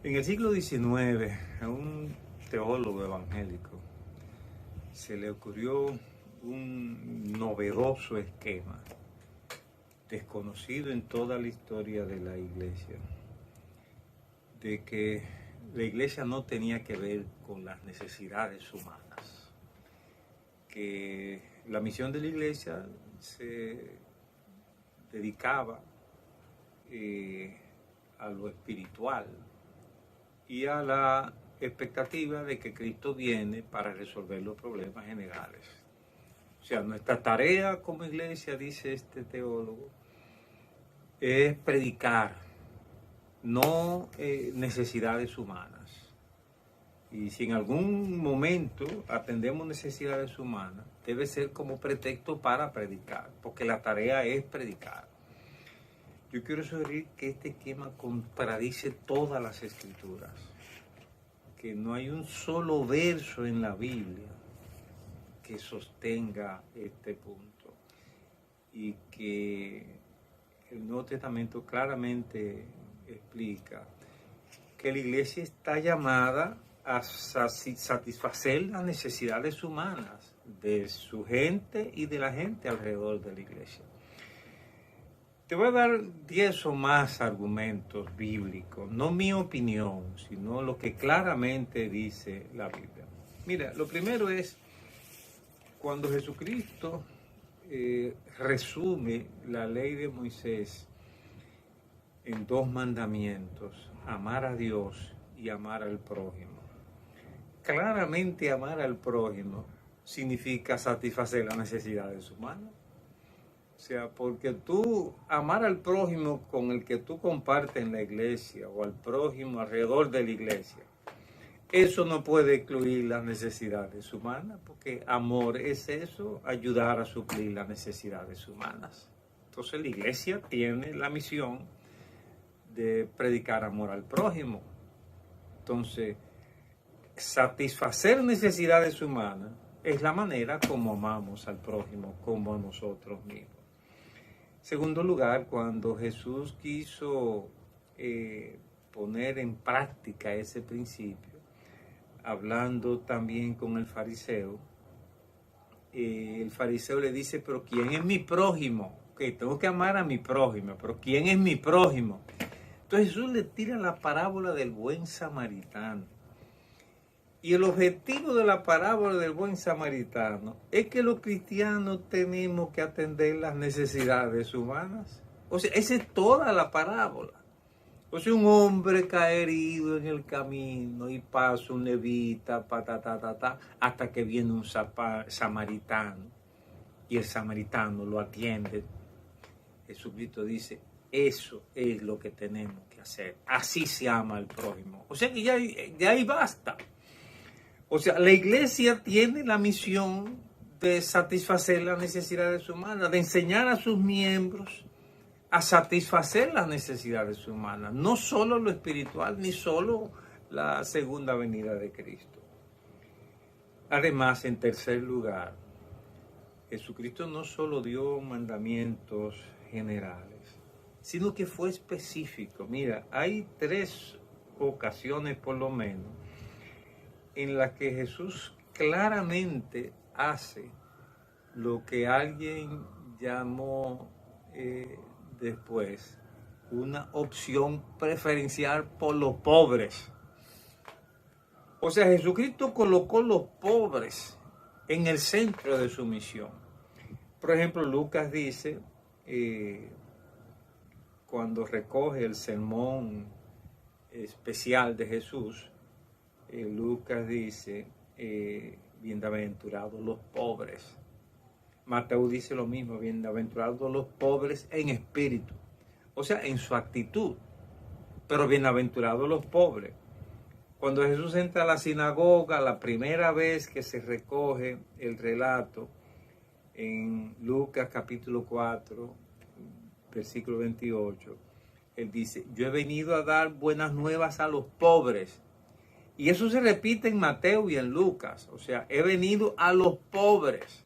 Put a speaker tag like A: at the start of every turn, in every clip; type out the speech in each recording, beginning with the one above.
A: En el siglo XIX, a un teólogo evangélico se le ocurrió un novedoso esquema, desconocido en toda la historia de la iglesia, de que la iglesia no tenía que ver con las necesidades humanas, que la misión de la iglesia se dedicaba a lo espiritual y a la expectativa de que Cristo viene para resolver los problemas generales. O sea, nuestra tarea como iglesia, dice este teólogo, es predicar, no necesidades humanas. Y si en algún momento atendemos necesidades humanas, debe ser como pretexto para predicar, porque la tarea es predicar. Yo quiero sugerir que este esquema contradice todas las escrituras, que no hay un solo verso en la Biblia que sostenga este punto, y que el Nuevo Testamento claramente explica que la iglesia está llamada a satisfacer las necesidades humanas de su gente y de la gente alrededor de la iglesia. Te voy a dar 10 o más argumentos bíblicos, no mi opinión, sino lo que claramente dice la Biblia. Mira, lo primero es cuando Jesucristo resume la ley de Moisés en 2 mandamientos, amar a Dios y amar al prójimo. Claramente amar al prójimo significa satisfacer las necesidades humanas. O sea, porque tú amar al prójimo con el que tú compartes en la iglesia o al prójimo alrededor de la iglesia, eso no puede excluir las necesidades humanas, porque amor es eso, ayudar a suplir las necesidades humanas. Entonces la iglesia tiene la misión de predicar amor al prójimo. Entonces, satisfacer necesidades humanas es la manera como amamos al prójimo, como a nosotros mismos. Segundo lugar, cuando Jesús quiso poner en práctica ese principio, hablando también con el fariseo le dice, pero ¿quién es mi prójimo? Okay, tengo que amar a mi prójimo, pero ¿quién es mi prójimo? Entonces Jesús le tira la parábola del buen samaritano. Y el objetivo de la parábola del buen samaritano es que los cristianos tenemos que atender las necesidades humanas. O sea, esa es toda la parábola. O sea, un hombre cae herido en el camino y pasa un levita, hasta que viene un samaritano y el samaritano lo atiende. Jesucristo dice, eso es lo que tenemos que hacer. Así se ama al prójimo. O sea que ya ahí basta. O sea, la iglesia tiene la misión de satisfacer las necesidades humanas, de enseñar a sus miembros a satisfacer las necesidades humanas, no solo lo espiritual, ni solo la segunda venida de Cristo. Además, en tercer lugar, Jesucristo no solo dio mandamientos generales, sino que fue específico. Mira, hay 3 ocasiones por lo menos en las que Jesús claramente hace lo que alguien llamó después una opción preferencial por los pobres. O sea, Jesucristo colocó los pobres en el centro de su misión. Por ejemplo, Lucas dice, cuando recoge el sermón especial de Jesús, Lucas dice, bienaventurados los pobres. Mateo dice lo mismo, bienaventurados los pobres en espíritu, o sea, en su actitud, pero bienaventurados los pobres. Cuando Jesús entra a la sinagoga, la primera vez que se recoge el relato, en Lucas capítulo 4, versículo 28, él dice, yo he venido a dar buenas nuevas a los pobres. Y eso se repite en Mateo y en Lucas. O sea, he venido a los pobres.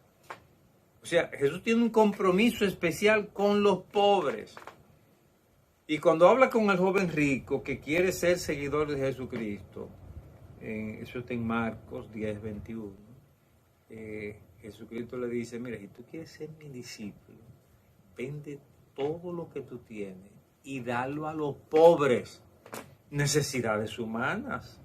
A: O sea, Jesús tiene un compromiso especial con los pobres. Y cuando habla con el joven rico que quiere ser seguidor de Jesucristo, eso está en Marcos 10:21, Jesucristo le dice, mira, si tú quieres ser mi discípulo, vende todo lo que tú tienes y dalo a los pobres. Necesidades humanas.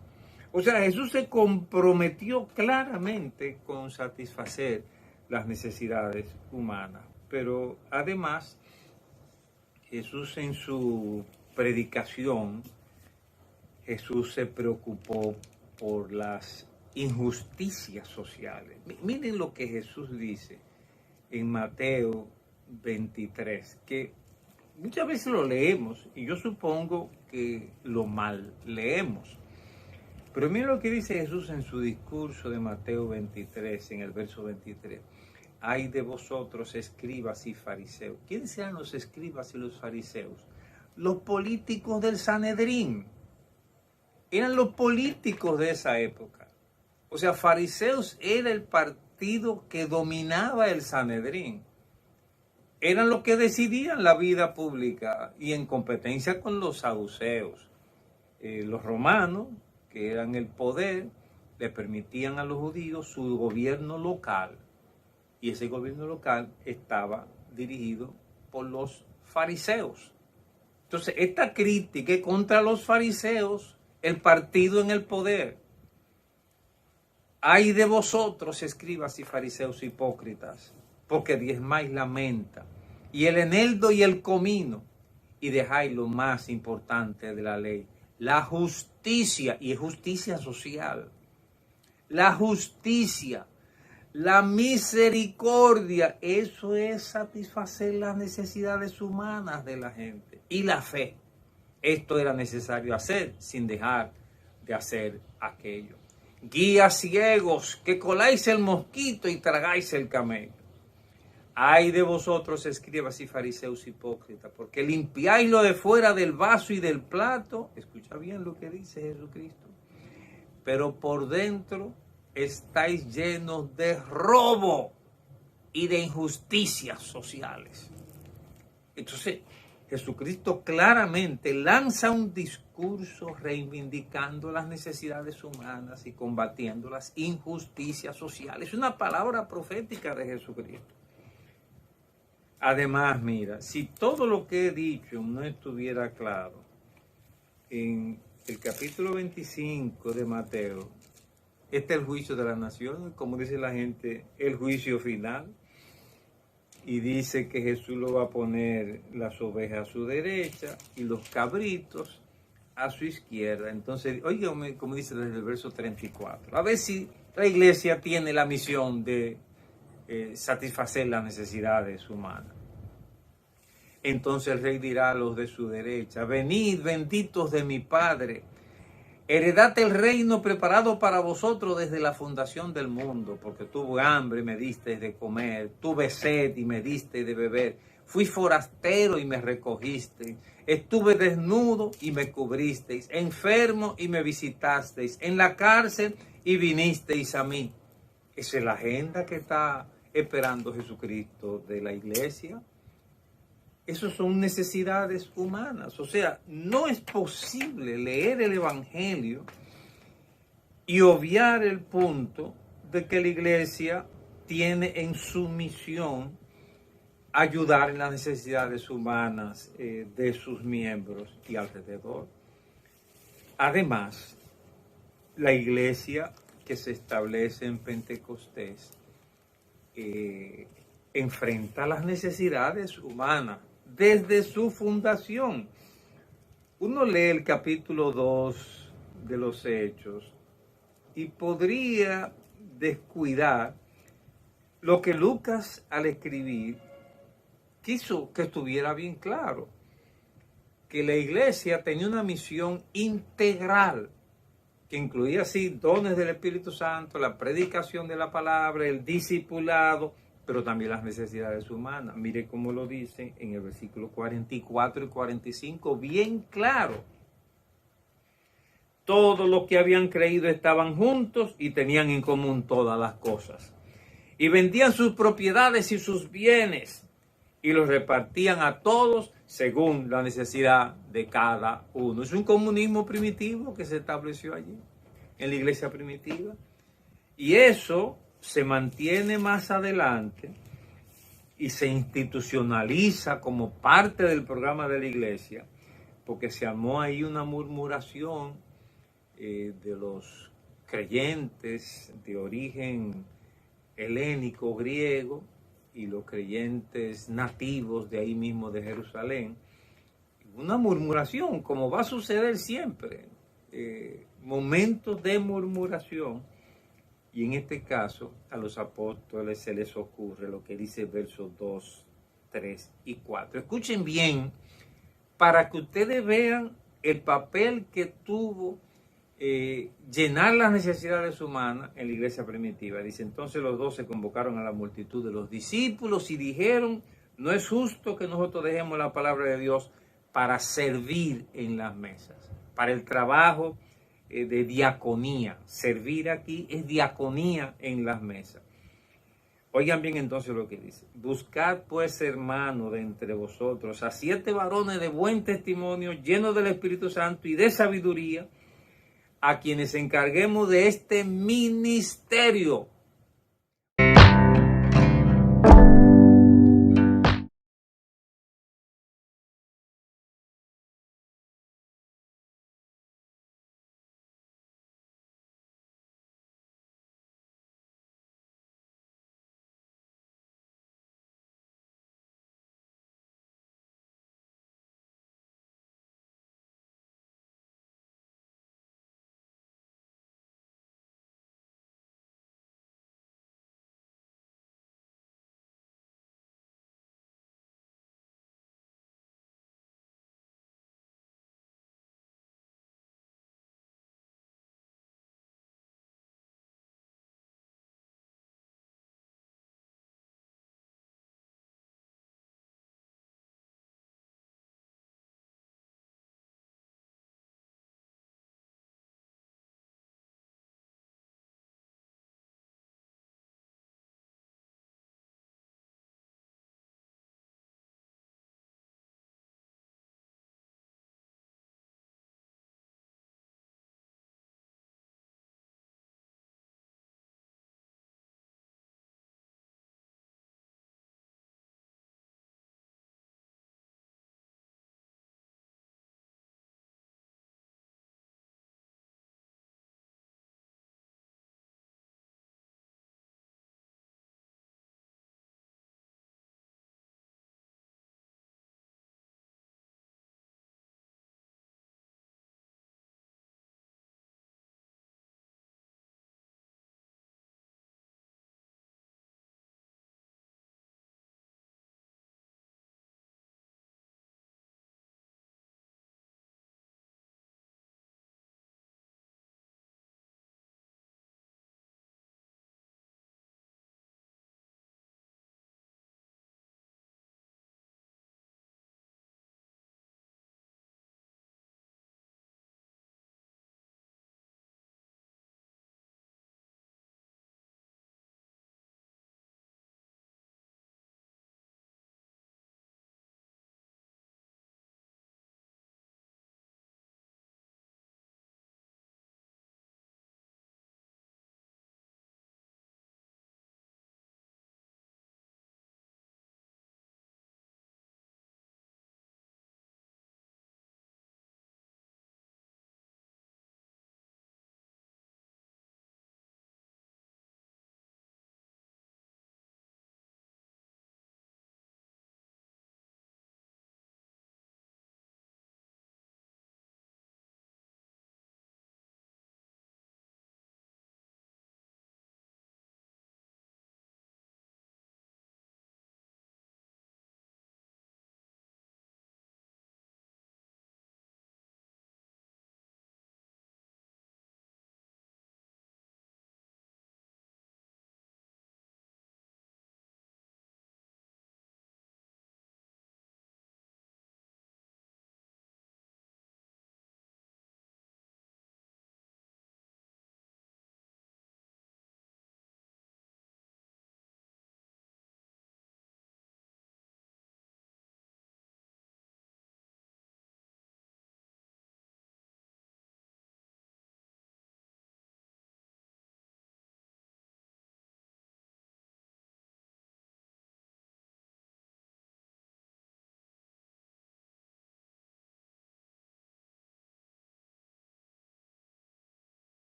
A: O sea, Jesús se comprometió claramente con satisfacer las necesidades humanas. Pero además, Jesús en su predicación, Jesús se preocupó por las injusticias sociales. Miren lo que Jesús dice en Mateo 23, que muchas veces lo leemos y yo supongo que lo mal leemos. Pero miren lo que dice Jesús en su discurso de Mateo 23, en el verso 23. Ay de vosotros, escribas y fariseos. ¿Quiénes eran los escribas y los fariseos? Los políticos del Sanedrín. Eran los políticos de esa época. O sea, fariseos era el partido que dominaba el Sanedrín. Eran los que decidían la vida pública y en competencia con los saduceos. Los romanos, que eran el poder, le permitían a los judíos su gobierno local. Y ese gobierno local estaba dirigido por los fariseos. Entonces, esta crítica es contra los fariseos, el partido en el poder. Ay de vosotros, escribas y fariseos hipócritas, porque diezmáis la menta, y el eneldo y el comino, y dejáis lo más importante de la ley, la justicia, y es justicia social, la justicia, la misericordia. Eso es satisfacer las necesidades humanas de la gente, y la fe. Esto era necesario hacer sin dejar de hacer aquello. Guías ciegos, que coláis el mosquito y tragáis el camello. Ay de vosotros, escribas y fariseos hipócritas, porque limpiáis lo de fuera del vaso y del plato. Escucha bien lo que dice Jesucristo. Pero por dentro estáis llenos de robo y de injusticias sociales. Entonces, Jesucristo claramente lanza un discurso reivindicando las necesidades humanas y combatiendo las injusticias sociales. Es una palabra profética de Jesucristo. Además, mira, si todo lo que he dicho no estuviera claro, en el capítulo 25 de Mateo, este es el juicio de las naciones, como dice la gente, el juicio final. Y dice que Jesús lo va a poner las ovejas a su derecha y los cabritos a su izquierda. Entonces, oígame, como dice desde el verso 34. A ver si la iglesia tiene la misión de satisfacer las necesidades humanas. Entonces el rey dirá a los de su derecha, venid benditos de mi Padre, heredad el reino preparado para vosotros desde la fundación del mundo, porque tuve hambre y me disteis de comer, tuve sed y me disteis de beber, fui forastero y me recogisteis, estuve desnudo y me cubristeis, enfermo y me visitasteis, en la cárcel y vinisteis a mí. Esa es la agenda que está esperando Jesucristo de la iglesia. Esas son necesidades humanas. O sea, no es posible leer el Evangelio y obviar el punto de que la iglesia tiene en su misión ayudar en las necesidades humanas de sus miembros y alrededor. Además, la iglesia que se establece en Pentecostés enfrenta las necesidades humanas desde su fundación. Uno lee el capítulo 2 de los Hechos y podría descuidar lo que Lucas al escribir quiso que estuviera bien claro, que la iglesia tenía una misión integral que incluía así dones del Espíritu Santo, la predicación de la palabra, el discipulado, pero también las necesidades humanas. Mire cómo lo dice en el versículo 44 y 45, bien claro. Todos los que habían creído estaban juntos y tenían en común todas las cosas. Y vendían sus propiedades y sus bienes y los repartían a todos según la necesidad de cada uno. Es un comunismo primitivo que se estableció allí, en la iglesia primitiva. Y eso se mantiene más adelante y se institucionaliza como parte del programa de la iglesia, porque se armó ahí una murmuración de los creyentes de origen helénico, griego, y los creyentes nativos de ahí mismo de Jerusalén. Una murmuración, como va a suceder siempre, momentos de murmuración. Y en este caso, a los apóstoles se les ocurre lo que dice versos 2, 3 y 4. Escuchen bien, para que ustedes vean el papel que tuvo llenar las necesidades humanas en la iglesia primitiva. Dice, entonces los 12 convocaron a la multitud de los discípulos y dijeron, no es justo que nosotros dejemos la palabra de Dios para servir en las mesas, para el trabajo de diaconía. Servir aquí es diaconía en las mesas. Oigan bien entonces lo que dice. Buscad pues, hermano, de entre vosotros a 7 varones de buen testimonio, llenos del Espíritu Santo y de sabiduría, a quienes encarguemos de este ministerio